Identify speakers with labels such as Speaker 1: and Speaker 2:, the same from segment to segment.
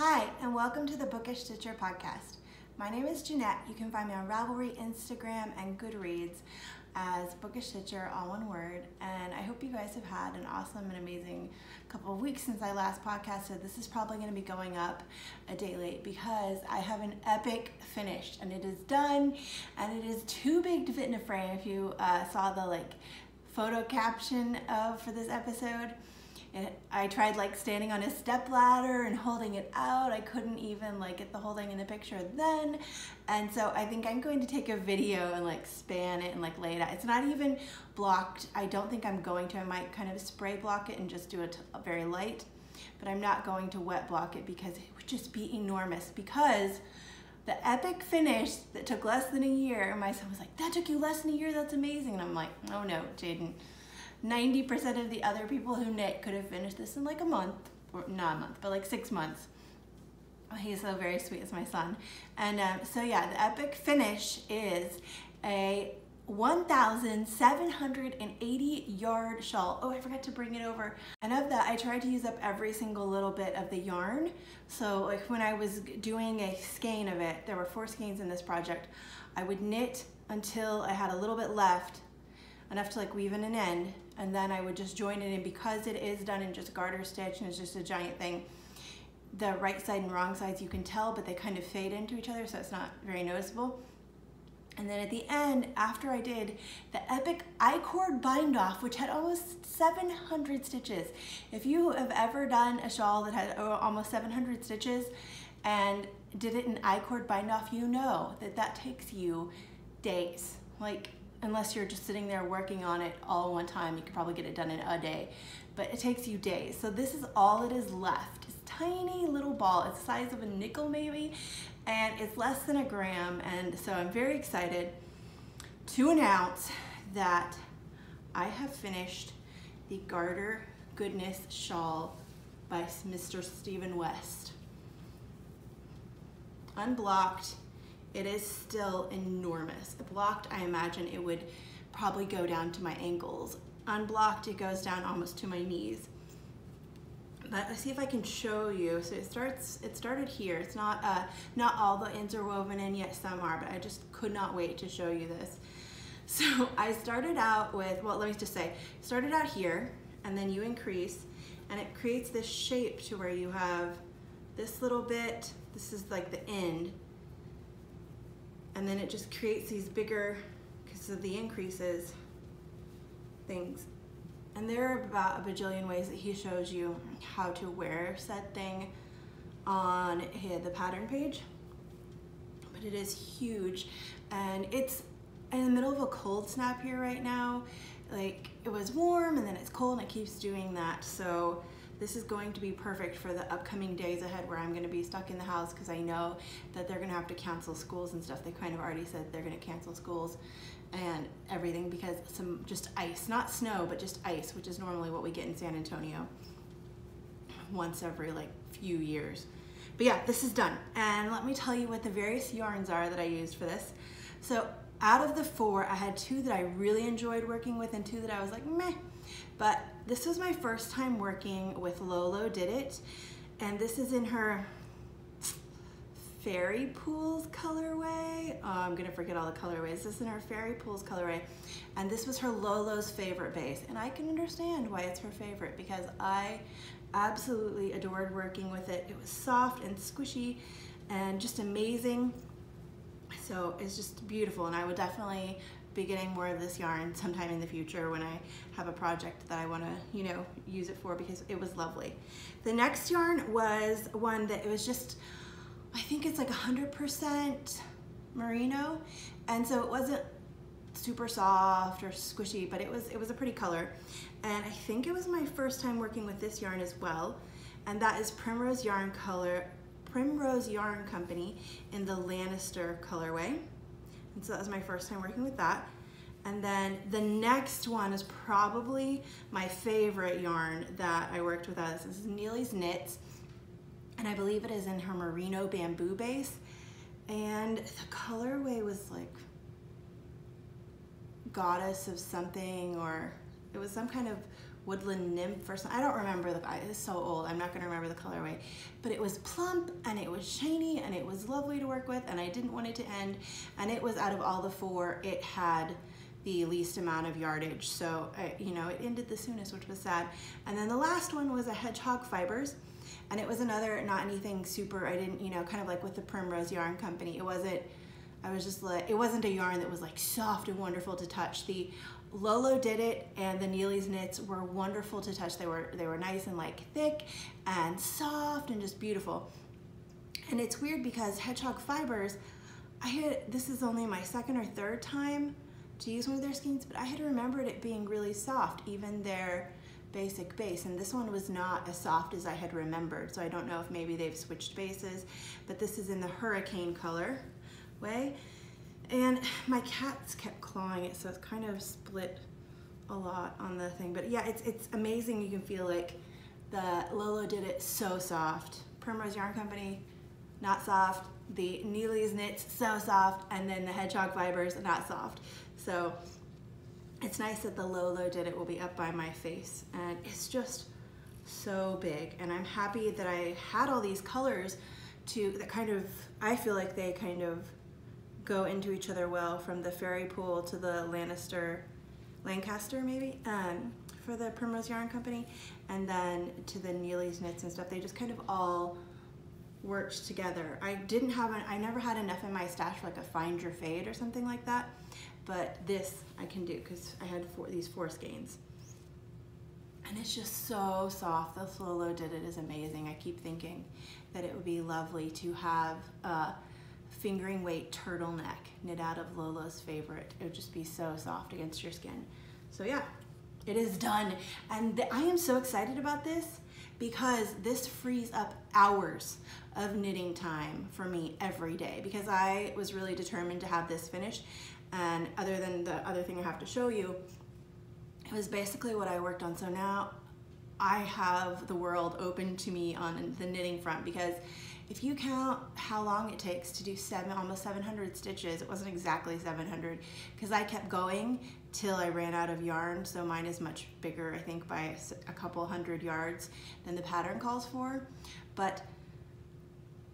Speaker 1: Hi, and welcome to the Bookish Stitcher podcast. My name is Jeanette. You can find me on Ravelry, Instagram, and Goodreads as Bookish Stitcher, all one word. And I hope you guys have had an awesome and amazing couple of weeks since I last podcasted. This is probably going to be going up a day late because I have an epic finish, and it is done, and it is too big to fit in a frame. If you saw the photo caption for this episode. I tried standing on a step ladder and holding it out. I couldn't even get the whole thing in the picture then. And so I think I'm going to take a video and span it and lay it out. It's not even blocked. I don't think I'm going to. I might kind of spray block it and just do it very light, but I'm not going to wet block it because it would just be enormous. Because the epic finish that took less than a year, my son was like, "That took you less than a year? That's amazing." And I'm like, "Oh no, Jaden. 90% of the other people who knit could have finished this in a month, or not a month, but 6 months." He's so very sweet, as my son. And so yeah, the epic finish is a 1,780 yard shawl. Oh, I forgot to bring it over. And of that, I tried to use up every single little bit of the yarn. So when I was doing a skein of it, there were 4 skeins in this project, I would knit until I had a little bit left, enough to weave in an end, and then I would just join it in. Because it is done in just garter stitch and it's just a giant thing, the right side and wrong sides you can tell, but they kind of fade into each other, so it's not very noticeable. And then at the end, after I did the epic I-cord bind off, which had almost 700 stitches. If you have ever done a shawl that had almost 700 stitches and did it in I-cord bind off, you know that that takes you days. Unless you're just sitting there working on it all one time, you could probably get it done in a day, but it takes you days. So this is all that is left. It's a tiny little ball. It's the size of a nickel maybe, and it's less than a gram. And so I'm very excited to announce that I have finished the Garter Goodness shawl by Mr. Stephen West. Unblocked. It is still enormous. Blocked, I imagine it would probably go down to my ankles. Unblocked, it goes down almost to my knees. But let's see if I can show you. So it started here. It's not all the ends are woven in yet, some are, but I just could not wait to show you this. So I started out with, well, let me just say, started out here, and then you increase, and it creates this shape to where you have this little bit, this is the end, and then it just creates these bigger, because of the increases, things. And there are about a bajillion ways that he shows you how to wear said thing on the pattern page. But it is huge, and it's in the middle of a cold snap here right now. It was warm, and then it's cold, and it keeps doing that. So this is going to be perfect for the upcoming days ahead where I'm going to be stuck in the house, because I know that they're going to have to cancel schools and stuff. They kind of already said they're going to cancel schools and everything because some just ice, not snow, but just ice, which is normally what we get in San Antonio once every few years. But yeah, this is done. And let me tell you what the various yarns are that I used for this. So out of the 4, I had 2 that I really enjoyed working with and 2 that I was meh. But this was my first time working with Lolo Did It, and this is in her Fairy Pools colorway. Oh, I'm gonna forget all the colorways. This is in her Fairy Pools colorway, and this was her Lolo's favorite base, and I can understand why it's her favorite because I absolutely adored working with it. It was soft and squishy and just amazing. So it's just beautiful, and I would definitely be getting more of this yarn sometime in the future when I have a project that I want to, use it for, because it was lovely. The next yarn was one that it was just, I think it's 100% merino, and so it wasn't super soft or squishy, but it was a pretty color. And I think it was my first time working with this yarn as well, and that is Primrose Yarn Company in the Lannister colorway. And so that was my first time working with that. And then the next one is probably my favorite yarn that I worked with. This is Neely's Knits, and I believe it is in her merino bamboo base. And the colorway was Goddess of something, or it was some kind of Woodland Nymph or something. I don't remember it's so old. I'm not gonna remember the colorway, but it was plump and it was shiny and it was lovely to work with, and I didn't want it to end. And it was, out of all the 4, it had the least amount of yardage. So, you know, it ended the soonest, which was sad. And then the last one was a Hedgehog Fibers. And it was another, not anything super, I didn't, you know, kind of like with the Primrose Yarn Company. It wasn't, I was just like, it wasn't a yarn that was like soft and wonderful to touch. The Lolo Did It and the Neely's Knits were wonderful to touch. They were nice and like thick and soft and just beautiful. And it's weird because Hedgehog Fibers, this is only my 2nd or 3rd time to use one of their skeins, but I had remembered it being really soft, even their basic base, and this one was not as soft as I had remembered. So I don't know if maybe they've switched bases, but this is in the Hurricane color way. And my cats kept clawing it, so it's kind of split a lot on the thing. But yeah, it's amazing. You can feel like the Lolo Did It so soft. Primrose Yarn Company, not soft. The Neely's Knits, so soft. And then the Hedgehog Fibers, not soft. So it's nice that the Lolo Did It will be up by my face, and it's just so big. And I'm happy that I had all these colors that kind of, I feel like they kind of go into each other well, from the Fairy Pool to the Lancaster maybe, for the Primrose Yarn Company, and then to the Neely's Knits and stuff. They just kind of all worked together. I never had enough in my stash for like a Find Your Fade or something like that. But this I can do because I had these 4 skeins. And it's just so soft. The Lolo Did It is amazing. I keep thinking that it would be lovely to have a fingering weight turtleneck knit out of Lolo's favorite. It would just be so soft against your skin. So yeah, it is done. And I am so excited about this because this frees up hours of knitting time for me every day, because I was really determined to have this finished. And other than the other thing I have to show you, it was basically what I worked on. So now I have the world open to me on the knitting front, because if you count how long it takes to do almost 700 stitches, it wasn't exactly 700 because I kept going till I ran out of yarn. So mine is much bigger, I think by a couple hundred yards than the pattern calls for. But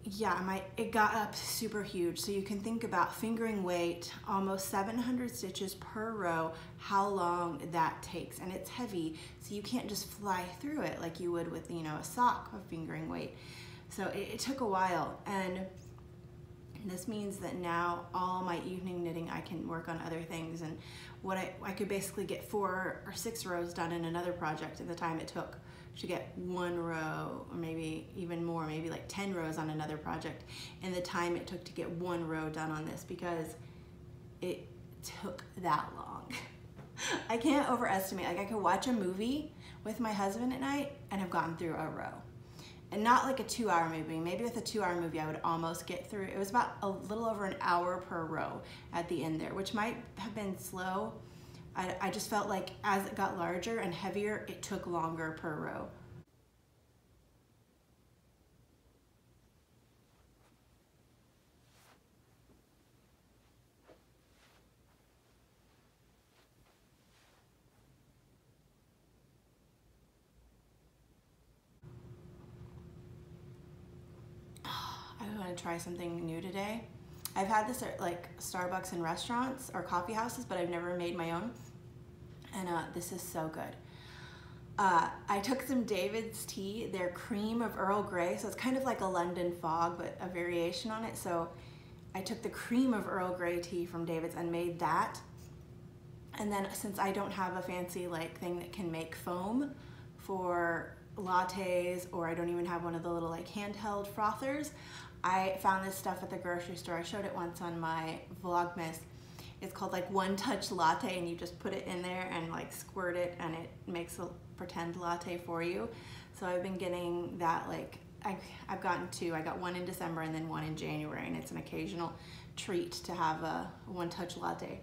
Speaker 1: yeah, it got up super huge. So you can think about fingering weight, almost 700 stitches per row, how long that takes. And it's heavy, so you can't just fly through it like you would with, you know, a sock of fingering weight. So it took a while, and this means that now all my evening knitting I can work on other things, and what I could basically get 4 or 6 rows done in another project in the time it took to get 1 row, or maybe even more, maybe like 10 rows on another project, and the time it took to get 1 row done on this, because it took that long. I can't overestimate. Like, I could watch a movie with my husband at night and have gotten through a row. And not like a 2-hour movie. Maybe with a 2-hour movie I would almost get through. It was about a little over an hour per row at the end there, which might have been slow. I just felt like as it got larger and heavier, it took longer per row. I want to try something new today. I've had this at like Starbucks and restaurants or coffee houses, but I've never made my own. And this is so good. I took some David's tea, their cream of Earl Grey. So it's kind of like a London fog, but a variation on it. So I took the cream of Earl Grey tea from David's and made that. And then since I don't have a fancy like thing that can make foam for lattes, or I don't even have one of the little like handheld frothers, I found this stuff at the grocery store. I showed it once on my Vlogmas. It's called like One Touch Latte, and you just put it in there and like squirt it, and it makes a pretend latte for you. So I've been getting that, like I've gotten 2. I got 1 in December and then 1 in January, and it's an occasional treat to have a One Touch Latte.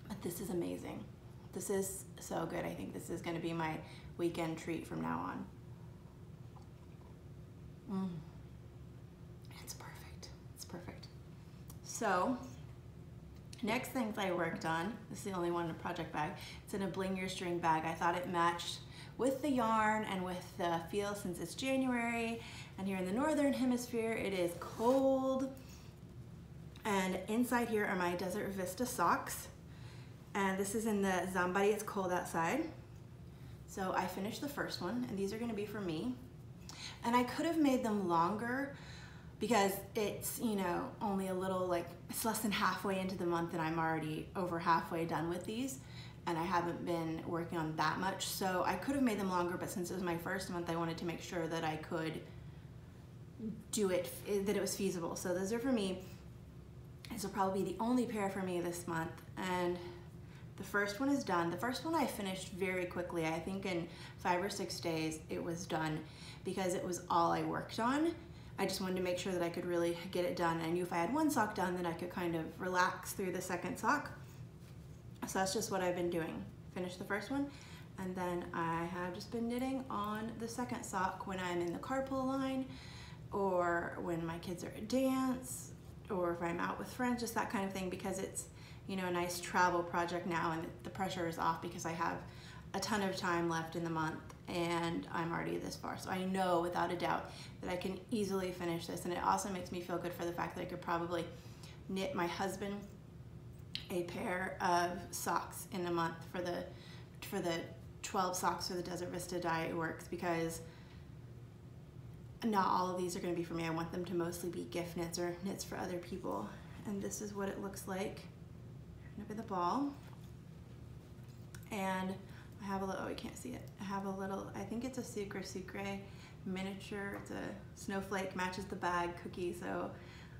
Speaker 1: But this is amazing. This is so good. I think this is going to be my weekend treat from now on. It's perfect. It's perfect. So Next things I worked on, this is the only one in a project bag. It's in a bling your string bag. I thought it matched with the yarn and with the feel since it's January, and here in the Northern Hemisphere it is cold. And inside here are my Desert Vista socks. And this is in the Zambari, it's cold outside. So I finished the first one, and these are gonna be for me. And I could have made them longer because it's, you know, only a little, like, it's less than halfway into the month and I'm already over halfway done with these, and I haven't been working on that much. So I could have made them longer, but since it was my first month, I wanted to make sure that I could do it, that it was feasible. So those are for me. This will probably be the only pair for me this month. And the first one is done. The first one I finished very quickly. I think in 5 or 6 days it was done because it was all I worked on. I just wanted to make sure that I could really get it done. I knew if I had one sock done, then I could kind of relax through the second sock. So that's just what I've been doing. Finish the first one, and then I have just been knitting on the second sock when I'm in the carpool line, or when my kids are at dance, or if I'm out with friends, just that kind of thing, because it's, you know, a nice travel project now, and the pressure is off because I have a ton of time left in the month and I'm already this far. So I know without a doubt that I can easily finish this, and it also makes me feel good for the fact that I could probably knit my husband a pair of socks in a month for the 12 socks for the Desert Vista Diet Works, because not all of these are going to be for me. I want them to mostly be gift knits or knits for other people. And this is what it looks like. Up at the ball, and I have a little, oh, you can't see it. I have a little, I think it's a Sucre miniature. It's a snowflake, matches the bag cookie, so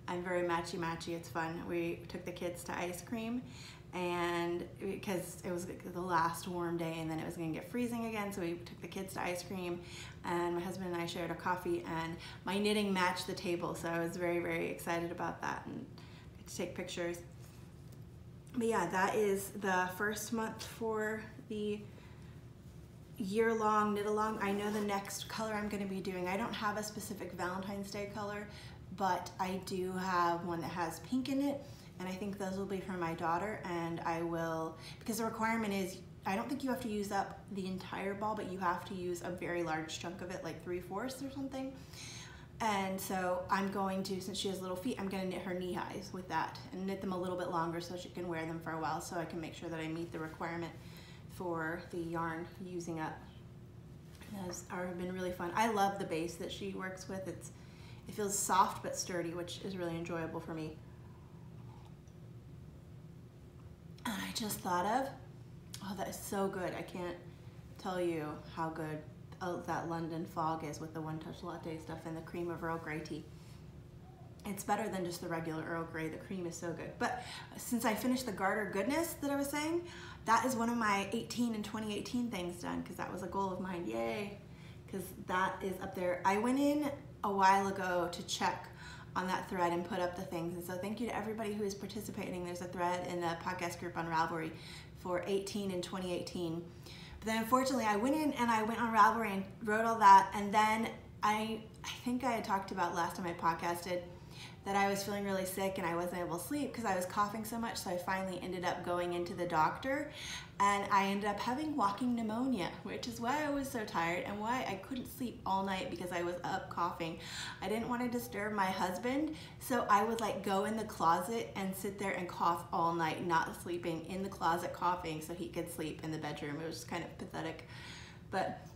Speaker 1: I'm very matchy-matchy. It's fun. We took the kids to ice cream, and because it was the last warm day and then it was gonna get freezing again, so we took the kids to ice cream, and my husband and I shared a coffee, and my knitting matched the table, so I was very, very excited about that and get to take pictures. But yeah, that is the first month for the year-long knit-along. I know the next color I'm going to be doing, I don't have a specific Valentine's Day color, but I do have one that has pink in it, and I think those will be for my daughter, and I will, because the requirement is, I don't think you have to use up the entire ball, but you have to use a very large chunk of it, like 3/4 or something. And so I'm going to, since she has little feet, I'm going to knit her knee highs with that and knit them a little bit longer so she can wear them for a while, so I can make sure that I meet the requirement for the yarn using up. Those have been really fun. I love the base that she works with. It feels soft but sturdy, which is really enjoyable for me. And I just thought of, oh, that is so good. I can't tell you how good that London Fog is with the One Touch Latte stuff and the cream of Earl Grey tea. It's better than just the regular Earl Grey. The cream is so good. But since I finished the garter goodness that I was saying, that is one of my 18 and 2018 things done, because that was a goal of mine. Yay! Because that is up there. I went in a while ago to check on that thread and put up the things, and so thank you to everybody who is participating. There's a thread in the podcast group on Ravelry for 18 and 2018. But then unfortunately I went in and I went on Ravelry and wrote all that, and then I think I had talked about last time I podcasted that I was feeling really sick and I wasn't able to sleep because I was coughing so much, so I finally ended up going into the doctor, and I ended up having walking pneumonia, which is why I was so tired and why I couldn't sleep all night, because I was up coughing. I didn't want to disturb my husband, so I would like go in the closet and sit there and cough all night, not sleeping, in the closet coughing so he could sleep in the bedroom. It was kind of pathetic. But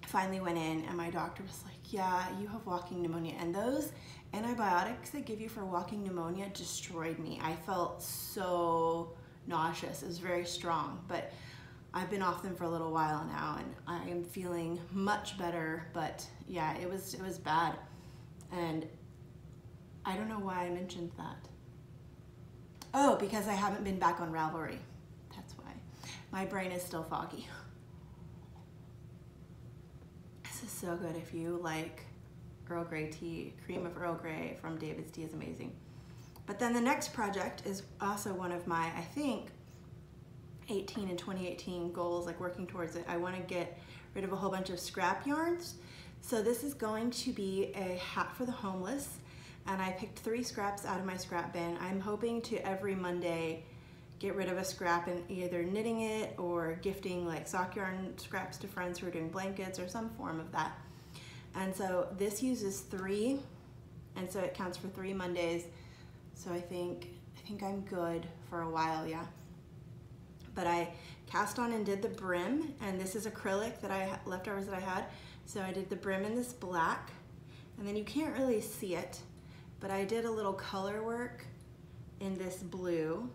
Speaker 1: I finally went in and my doctor was like, yeah, you have walking pneumonia, and those antibiotics they give you for walking pneumonia destroyed me. I felt so nauseous. It was very strong, but I've been off them for a little while now and I am feeling much better. But yeah, it was bad, and I don't know why I mentioned that. Oh, because I haven't been back on Ravelry. That's why. My brain is still foggy. This is so good. If you like Earl Grey tea, cream of Earl Grey from David's Tea is amazing. But then the next project is also one of my, I think, 18 and 2018 goals, like working towards it. I want to get rid of a whole bunch of scrap yarns. So this is going to be a hat for the homeless, and I picked 3 scraps out of my scrap bin. I'm hoping to every Monday get rid of a scrap and either knitting it or gifting like sock yarn scraps to friends who are doing blankets or some form of that. And so this uses 3, and so it counts for 3 Mondays. So I think I'm good for a while, yeah. But I cast on and did the brim, and this is acrylic that leftovers that I had. So I did the brim in this black, and then you can't really see it, but I did a little color work in this blue.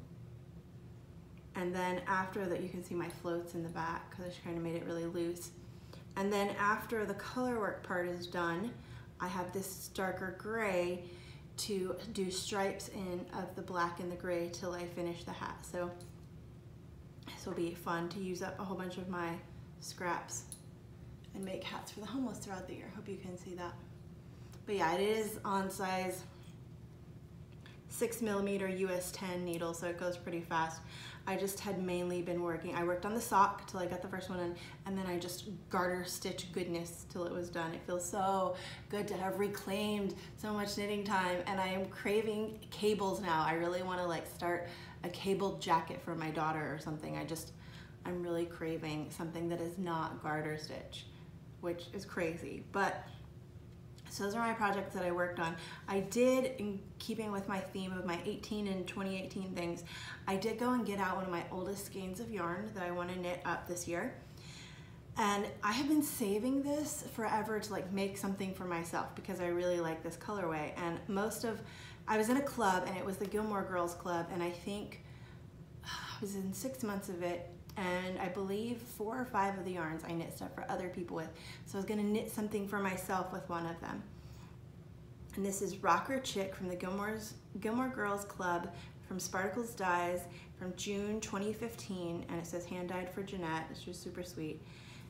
Speaker 1: And then after that, you can see my floats in the back because I kind of made it really loose. And then after the color work part is done, I have this darker gray to do stripes in of the black and the gray till I finish the hat. So this will be fun to use up a whole bunch of my scraps and make hats for the homeless throughout the year. Hope you can see that. But yeah, it is on size 6mm US 10 needle, so it goes pretty fast. I just had mainly been working. I worked on the sock till I got the first one in, and then I just garter stitch goodness till it was done. It feels so good to have reclaimed so much knitting time, and I am craving cables now. I really want to like start a cabled jacket for my daughter or something. I'm really craving something that is not garter stitch, which is crazy. But so those are my projects that I worked on. I did, in keeping with my theme of my 18 and 2018 things, I did go and get out one of my oldest skeins of yarn that I want to knit up this year. And I have been saving this forever to like make something for myself because I really like this colorway. And I was in a club, and it was the Gilmore Girls Club, and I think I was in 6 months of it, and I believe 4 or 5 of the yarns I knit stuff for other people with. So I was gonna knit something for myself with one of them. And this is Rocker Chick from the Gilmore Girls Club from Sparkles Dyes from June 2015, and it says hand dyed for Jeanette. It's just super sweet.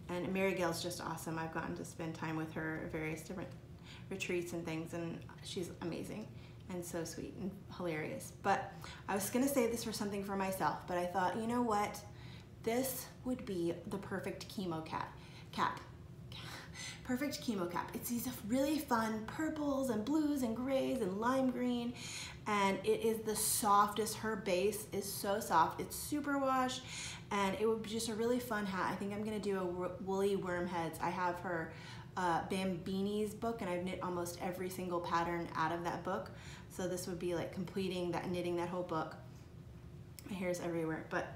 Speaker 1: And Mary Gill's just awesome. I've gotten to spend time with her at various different retreats and things, and she's amazing and so sweet and hilarious. But I was gonna save this for something for myself, but I thought, you know what? This would be the perfect chemo cap. Perfect chemo cap. It's these really fun purples and blues and grays and lime green, and it is the softest. Her base is so soft. It's super wash, and it would be just a really fun hat. I think I'm gonna do a woolly worm heads. I have her Bambini's book, and I've knit almost every single pattern out of that book. So this would be like completing that, knitting that whole book. My hair's everywhere, but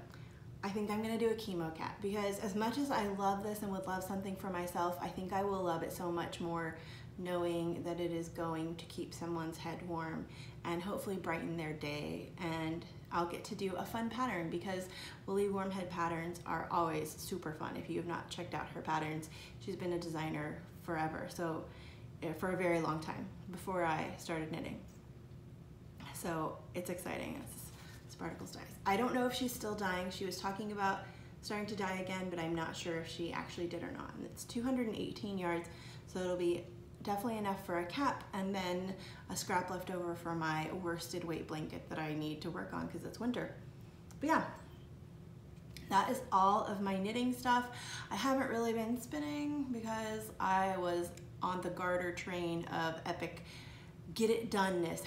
Speaker 1: I think I'm gonna do a chemo cap because as much as I love this and would love something for myself, I think I will love it so much more knowing that it is going to keep someone's head warm and hopefully brighten their day. And I'll get to do a fun pattern because woolly worm head patterns are always super fun. If you have not checked out her patterns, she's been a designer forever, so for a very long time before I started knitting. So it's exciting. Sparkles Dyes. I don't know if she's still dyeing. She was talking about starting to dye again, but I'm not sure if she actually did or not. And it's 218 yards, so it'll be definitely enough for a cap and then a scrap left over for my worsted weight blanket that I need to work on because it's winter. But yeah, that is all of my knitting stuff. I haven't really been spinning because I was on the garter train of epic get it doneness.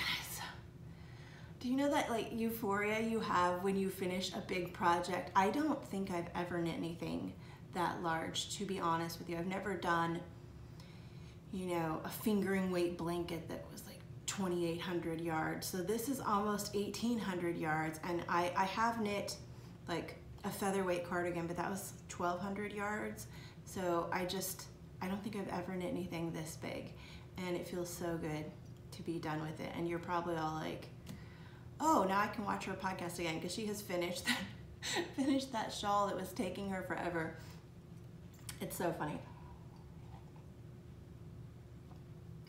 Speaker 1: Do you know that like euphoria you have when you finish a big project? I don't think I've ever knit anything that large, to be honest with you. I've never done, you know, a fingering weight blanket that was like 2,800 yards. So this is almost 1,800 yards, and I have knit like a featherweight cardigan, but that was 1,200 yards. So I don't think I've ever knit anything this big, and it feels so good to be done with it. And you're probably all like, oh, now I can watch her podcast again because she has finished that shawl that was taking her forever. It's so funny.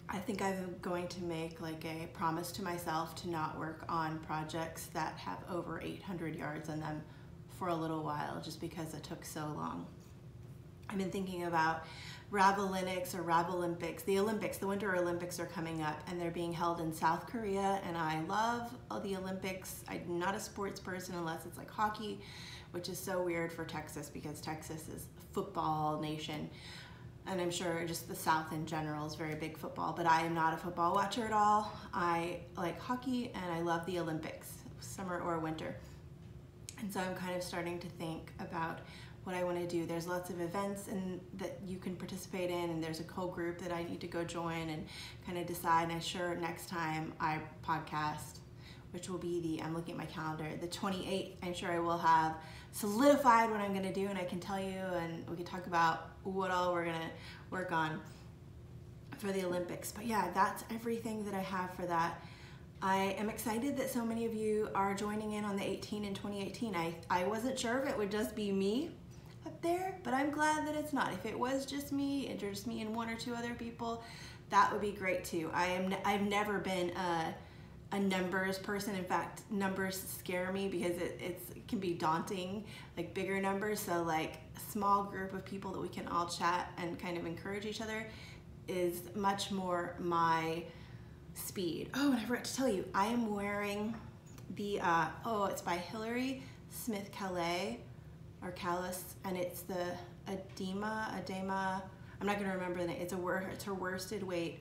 Speaker 1: I think I'm going to make like a promise to myself to not work on projects that have over 800 yards in them for a little while just because it took so long. I've been thinking about Ravelinics or Ravelympics. The Winter Olympics are coming up, and they're being held in South Korea, and I love the Olympics. I'm not a sports person unless it's like hockey, which is so weird for Texas because Texas is a football nation. and I'm sure just the South in general is very big football, but I am not a football watcher at all. I like hockey and I love the Olympics, summer or winter. And so I'm kind of starting to think about what I want to do. There's lots of events that you can participate in, and there's a co-group that I need to go join and kind of decide. And I'm sure next time I podcast, which will be I'm looking at my calendar, the 28th, I'm sure I will have solidified what I'm going to do, and I can tell you, and we can talk about what all we're going to work on for the Olympics. But yeah, that's everything that I have for that. I am excited that so many of you are joining in on the 18 in 2018. I wasn't sure if it would just be me up there, but I'm glad that it's not. If it was just me and one or two other people, that would be great too. I've never been a numbers person. In fact, numbers scare me because it can be daunting, like bigger numbers. So like a small group of people that we can all chat and kind of encourage each other is much more my speed. Oh, and I forgot to tell you, I am wearing the, it's by Hilary Smith Calais, or Callis, and it's the Edema, I'm not gonna remember the name. It's her worsted weight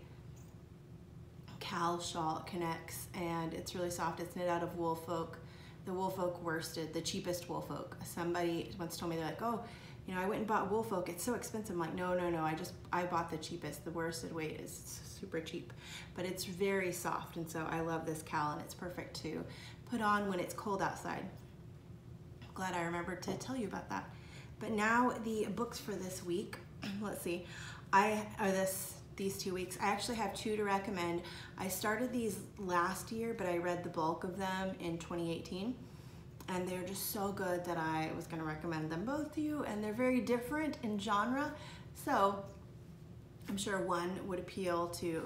Speaker 1: Cal shawl. It connects, and it's really soft. It's knit out of Woolfolk, the Woolfolk worsted, the cheapest Woolfolk. Somebody once told me, they're like, oh, you know, I went and bought Woolfolk, it's so expensive. I'm like, no, I bought the cheapest. The worsted weight is super cheap, but it's very soft, and so I love this Cal, and it's perfect to put on when it's cold outside. Glad I remembered to tell you about that. But now the books for this week. Let's see, these 2 weeks, I actually have two to recommend. I started these last year, but I read the bulk of them in 2018, and they're just so good that I was going to recommend them both to you, and they're very different in genre, so I'm sure one would appeal to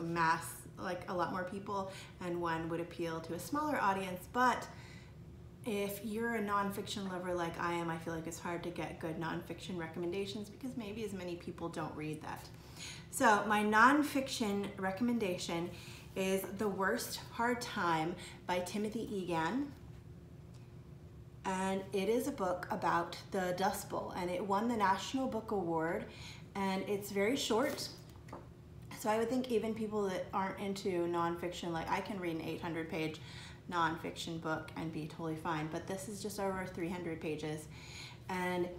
Speaker 1: like a lot more people, and one would appeal to a smaller audience. But if you're a nonfiction lover like I am, I feel like it's hard to get good nonfiction recommendations because maybe as many people don't read that. So my nonfiction recommendation is The Worst Hard Time by Timothy Egan. And it is a book about the Dust Bowl, and it won the National Book Award, and it's very short. So I would think even people that aren't into nonfiction, like I can read an 800-page nonfiction book and be totally fine, but this is just over 300 pages. And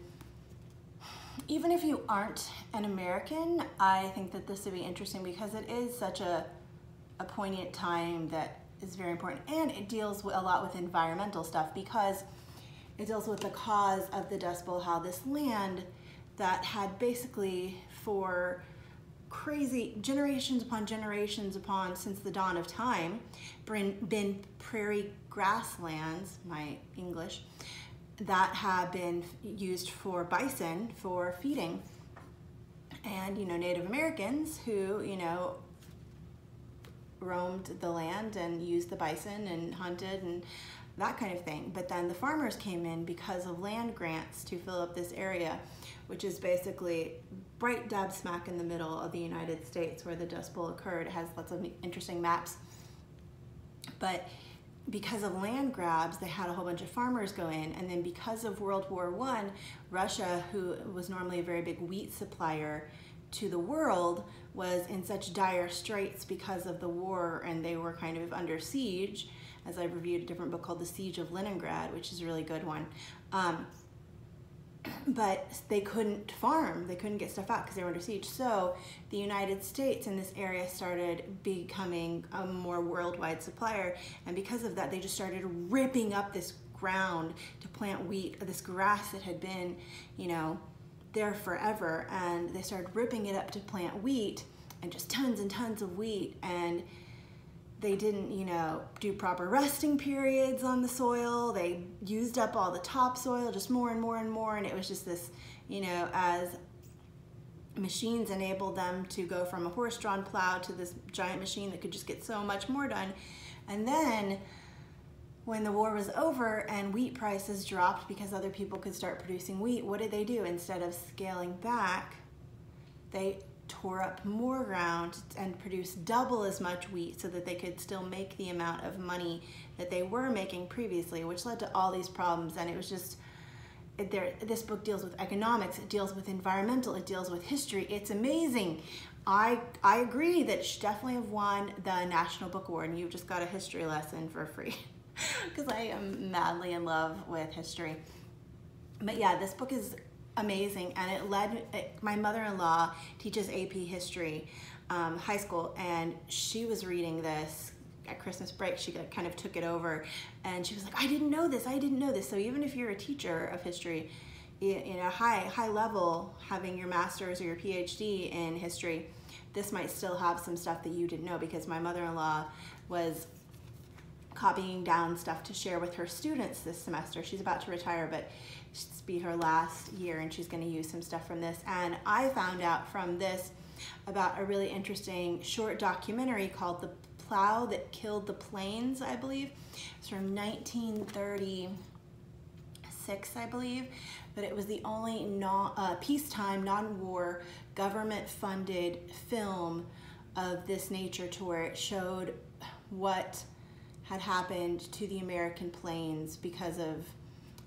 Speaker 1: even if you aren't an American, I think that this would be interesting because it is such a poignant time that is very important, and it deals a lot with environmental stuff because it deals with the cause of the Dust Bowl, how this land that had basically for crazy generations upon since the dawn of time been prairie grasslands, my English, that have been used for bison for feeding. And, you know, Native Americans who, you know, roamed the land and used the bison and hunted and that kind of thing. But then the farmers came in because of land grants to fill up this area, which is basically right dab smack in the middle of the United States where the Dust Bowl occurred. It has lots of interesting maps. But because of land grabs, they had a whole bunch of farmers go in, and then because of World War I, Russia, who was normally a very big wheat supplier to the world, was in such dire straits because of the war, and they were kind of under siege, as I've reviewed a different book called The Siege of Leningrad, which is a really good one. But they couldn't farm, they couldn't get stuff out because they were under siege. So the United States in this area started becoming a more worldwide supplier, and because of that they just started ripping up this ground to plant wheat, this grass that had been, you know, there forever, and they started ripping it up to plant wheat, and just tons and tons of wheat, and they didn't, you know, do proper resting periods on the soil. They used up all the topsoil, just more and more and more, and it was just this, you know, as machines enabled them to go from a horse-drawn plow to this giant machine that could just get so much more done. And then when the war was over and wheat prices dropped because other people could start producing wheat, what did they do? Instead of scaling back, they tore up more ground and produced double as much wheat so that they could still make the amount of money that they were making previously, which led to all these problems. And it was just, this book deals with economics, it deals with environmental, it deals with history. It's amazing. I agree that she definitely have won the National Book Award, and you've just got a history lesson for free because I am madly in love with history. But yeah, this book is amazing, and my mother-in-law teaches AP history, high school, and she was reading this at Christmas break. She kind of took it over, and she was like, I didn't know this, I didn't know this. So even if you're a teacher of history, you know, high level, having your master's or your PhD in history, this might still have some stuff that you didn't know, because my mother-in-law was copying down stuff to share with her students this semester. She's about to retire, but it's be her last year, and she's going to use some stuff from this. And I found out from this about a really interesting short documentary called The Plow That Killed the Plains, I believe. It's from 1936, I believe, but it was the only peacetime, non-war, government-funded film of this nature, to where it showed what had happened to the American plains because of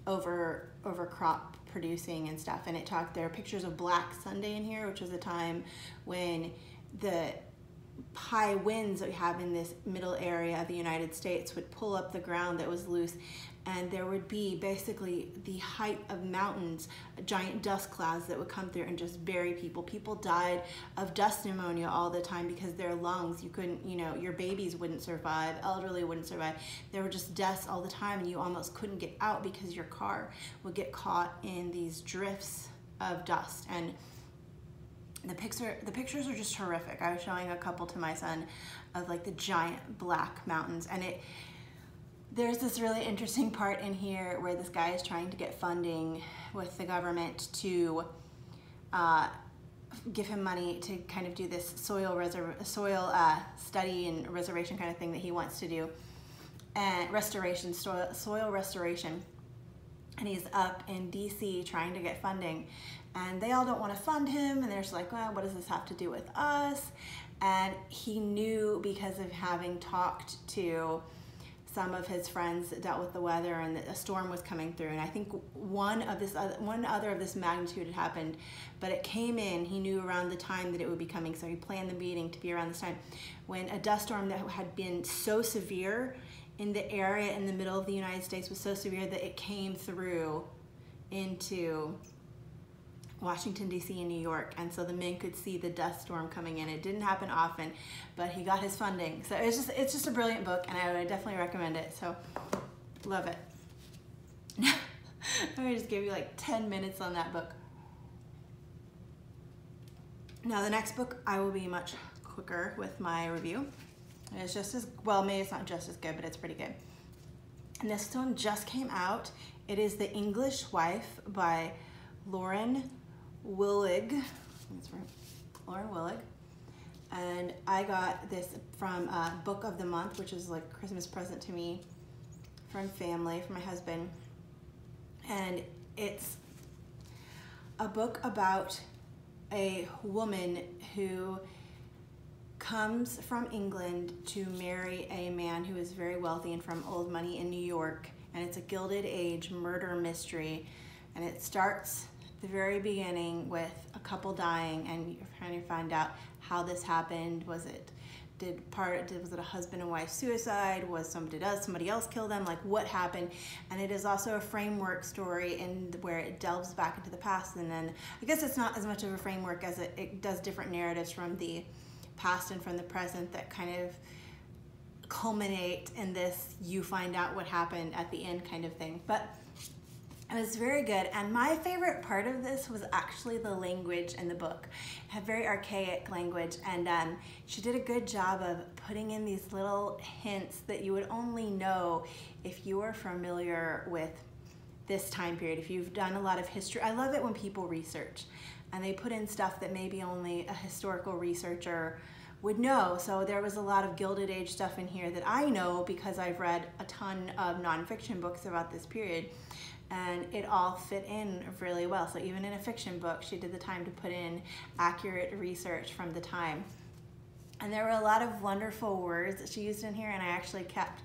Speaker 1: overcrop producing and stuff. And there are pictures of Black Sunday in here, which was a time when the high winds that we have in this middle area of the United States would pull up the ground that was loose, and there would be basically the height of mountains, giant dust clouds that would come through and just bury people. People died of dust pneumonia all the time because their lungs, you couldn't, you know, your babies wouldn't survive, elderly wouldn't survive. There were just deaths all the time, and you almost couldn't get out because your car would get caught in these drifts of dust. And the pictures are just horrific. I was showing a couple to my son of like the giant black mountains, and there's this really interesting part in here where this guy is trying to get funding with the government to give him money to kind of do this soil study and reservation kind of thing that he wants to do, and restoration, soil restoration. And he's up in DC trying to get funding, and they all don't want to fund him, and they're just like, well, what does this have to do with us? And he knew, because of having talked to some of his friends that dealt with the weather, and that a storm was coming through, and I think one other of this magnitude had happened, but it came in, he knew around the time that it would be coming, so he planned the meeting to be around this time, when a dust storm that had been so severe in the area in the middle of the United States was so severe that it came through into Washington, D.C. and New York, and so the men could see the dust storm coming in. It didn't happen often, but he got his funding. So it's just a brilliant book, and I would definitely recommend it. So love it. I just gave you like 10 minutes on that book. Now the next book, I will be much quicker with my review. It's just as, well, maybe it's not just as good, but it's pretty good. And this one just came out. It is The English Wife by Lauren Willig. That's right, Lauren Willig. And I got this from Book of the Month, which is like a Christmas present to me from family, from my husband. And it's a book about a woman who comes from England to marry a man who is very wealthy and from old money in New York. And it's a Gilded Age murder mystery. And it starts the very beginning with a couple dying, and you're trying to find out how this happened. Was it a husband and wife suicide? Did somebody else kill them? Like, what happened? And it is also a framework story where it delves back into the past, and then I guess it's not as much of a framework as it does different narratives from the past and from the present that kind of culminate in this you find out what happened at the end kind of thing. But it was very good, and my favorite part of this was actually the language in the book. It had very archaic language, and she did a good job of putting in these little hints that you would only know if you were familiar with this time period, if you've done a lot of history. I love it when people research, and they put in stuff that maybe only a historical researcher would know. So there was a lot of Gilded Age stuff in here that I know because I've read a ton of nonfiction books about this period, and it all fit in really well. So even in a fiction book, she did the time to put in accurate research from the time. And there were a lot of wonderful words that she used in here, and I actually kept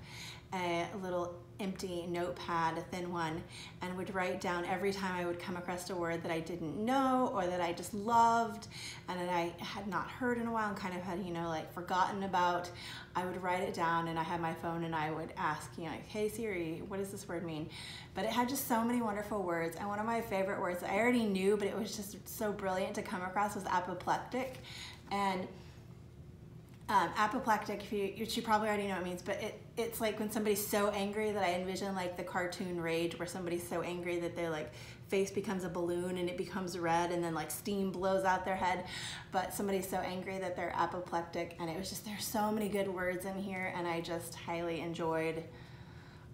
Speaker 1: a little empty notepad, a thin one, and would write down every time I would come across a word that I didn't know or that I just loved and that I had not heard in a while and kind of had, you know, like forgotten about. I would write it down, and I had my phone and I would ask, you know, like, hey Siri, what does this word mean? But it had just so many wonderful words, and one of my favorite words that I already knew, but it was just so brilliant to come across, was apoplectic. And apoplectic, you probably already know what it means, but it's like when somebody's so angry that I envision like the cartoon Rage, where somebody's so angry that their like face becomes a balloon and it becomes red and then like steam blows out their head. But somebody's so angry that they're apoplectic, and it was just, there's so many good words in here, and I just highly enjoyed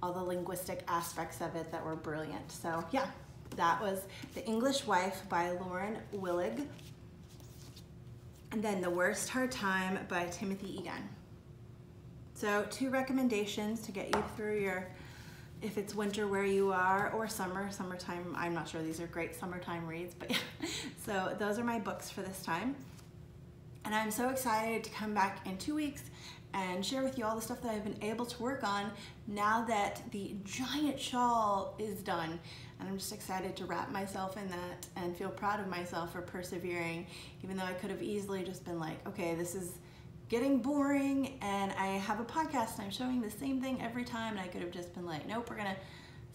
Speaker 1: all the linguistic aspects of it that were brilliant. So yeah, that was The English Wife by Lauren Willig. And then The Worst Hard Time by Timothy Egan. So 2 recommendations to get you through your, if it's winter where you are, or summertime. I'm not sure these are great summertime reads, but yeah. So those are my books for this time. And I'm so excited to come back in 2 weeks and share with you all the stuff that I've been able to work on now that the giant shawl is done. And I'm just excited to wrap myself in that and feel proud of myself for persevering, even though I could have easily just been like, okay, this is getting boring and I have a podcast and I'm showing the same thing every time. And I could have just been like, nope, we're gonna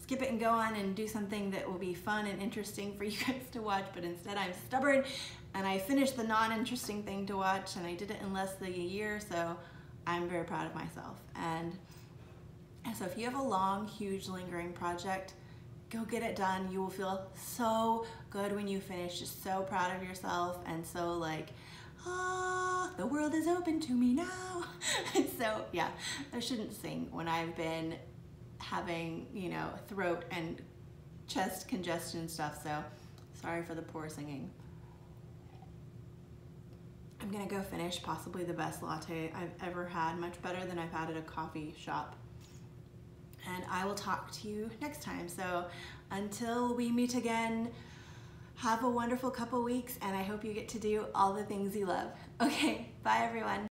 Speaker 1: skip it and go on and do something that will be fun and interesting for you guys to watch. But instead I'm stubborn and I finished the non-interesting thing to watch, and I did it in less than a year. So I'm very proud of myself. And so if you have a long, huge, lingering project, go get it done. You will feel so good when you finish, just so proud of yourself, and so like, ah, the world is open to me now. So yeah, I shouldn't sing when I've been having, you know, throat and chest congestion stuff, so sorry for the poor singing. I'm gonna go finish possibly the best latte I've ever had, much better than I've had at a coffee shop. And I will talk to you next time. So until we meet again, have a wonderful couple weeks, and I hope you get to do all the things you love. Okay, bye everyone.